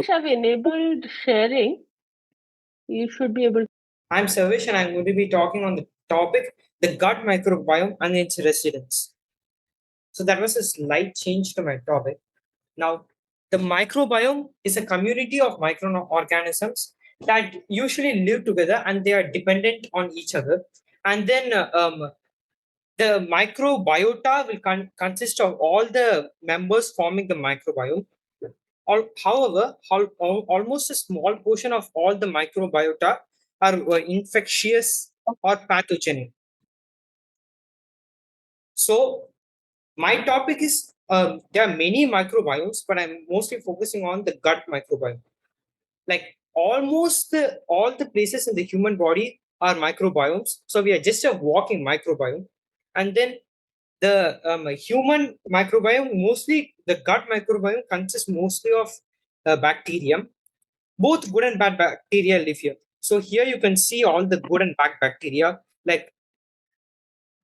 have enabled sharing. You should be able to. I'm Sarveshl and I'm going to be talking on the topic, the gut microbiome and its residents. So that was a slight change to my topic. Now, the microbiome is a community of microorganisms that usually live together and they are dependent on each other. And then the microbiota will consist of all the members forming the microbiome. However, almost a small portion of all the microbiota are infectious or pathogenic. So, my topic is there are many microbiomes, but I'm mostly focusing on the gut microbiome. Like almost all the places in the human body are microbiomes. So, we are just a walking microbiome. And then the human microbiome, mostly the gut microbiome, consists mostly of bacterium. Both good and bad bacteria live here. So here you can see all the good and bad bacteria. Like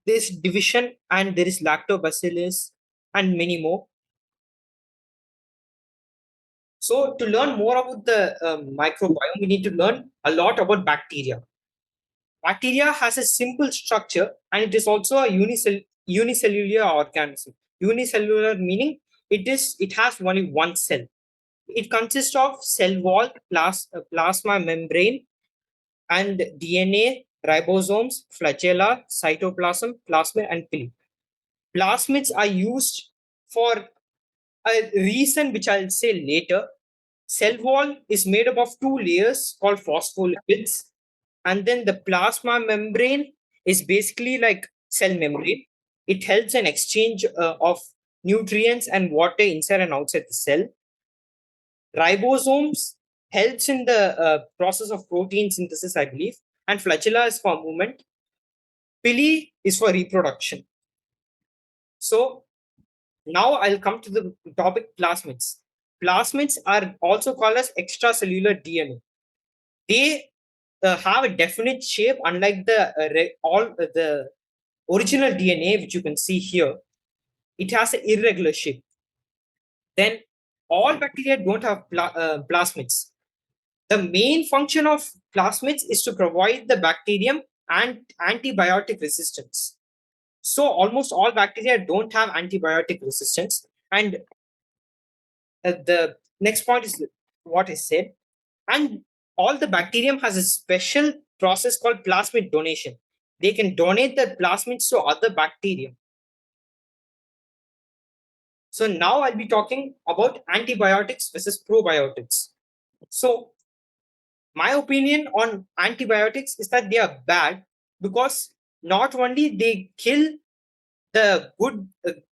this division, and there is lactobacillus and many more. So to learn more about the microbiome, we need to learn a lot about bacteria. Bacteria has a simple structure and it is also a unicellular organism. Unicellular meaning it has only one cell. It consists of cell wall, plasma membrane, and DNA, ribosomes, flagella, cytoplasm, plasmid, and pili. Plasmids are used for a reason which I'll say later. Cell wall is made up of two layers called phospholipids, and then the plasma membrane is basically like cell membrane. It helps in exchange of nutrients and water inside and outside the cell. Ribosomes helps in the process of protein synthesis, I believe, and flagella is for movement. Pili is for reproduction. So now I'll come to the topic plasmids. Plasmids are also called as extracellular DNA. They have a definite shape, unlike the original DNA, which you can see here. It has an irregular shape. Then all bacteria don't have plasmids. The main function of plasmids is to provide the bacterium and antibiotic resistance. So almost all bacteria don't have antibiotic resistance. And the next point is what I said. And all the bacterium has a special process called plasmid donation. They can donate the plasmids to other bacteria. So now I'll be talking about antibiotics versus probiotics. So my opinion on antibiotics is that they are bad because not only they kill the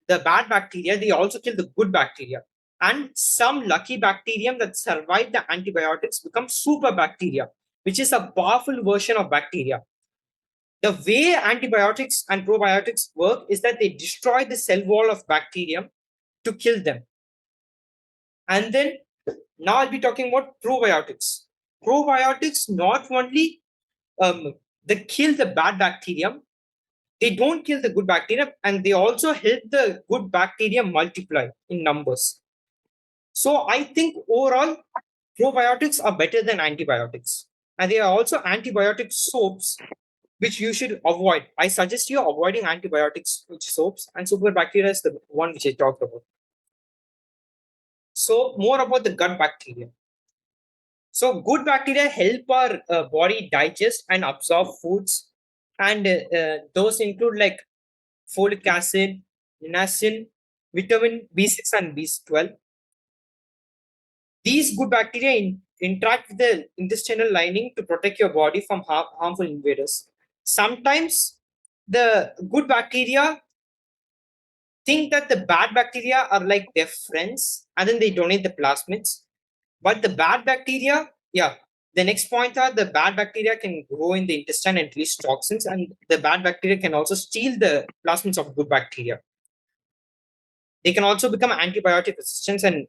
bad bacteria, they also kill the good bacteria. And some lucky bacterium that survive the antibiotics become super bacteria, which is a powerful version of bacteria. The way antibiotics and probiotics work is that they destroy the cell wall of bacterium to kill them. And then now I'll be talking about probiotics. Probiotics not only they kill the bad bacterium, they don't kill the good bacteria, and they also help the good bacteria multiply in numbers. So I think overall, probiotics are better than antibiotics. And there are also antibiotic soaps, which you should avoid. I suggest you avoiding antibiotics with soaps, and superbacteria is the one which I talked about. So more about the gut bacteria. So good bacteria help our body digest and absorb foods, and those include like folic acid, niacin, vitamin B6 and B12. These good bacteria interact with the intestinal lining to protect your body from harmful invaders. Sometimes the good bacteria think that the bad bacteria are like their friends, and then they donate the plasmids. But the bad bacteria, the next point are the bad bacteria can grow in the intestine and release toxins, and the bad bacteria can also steal the plasmids of good bacteria. They can also become antibiotic resistant and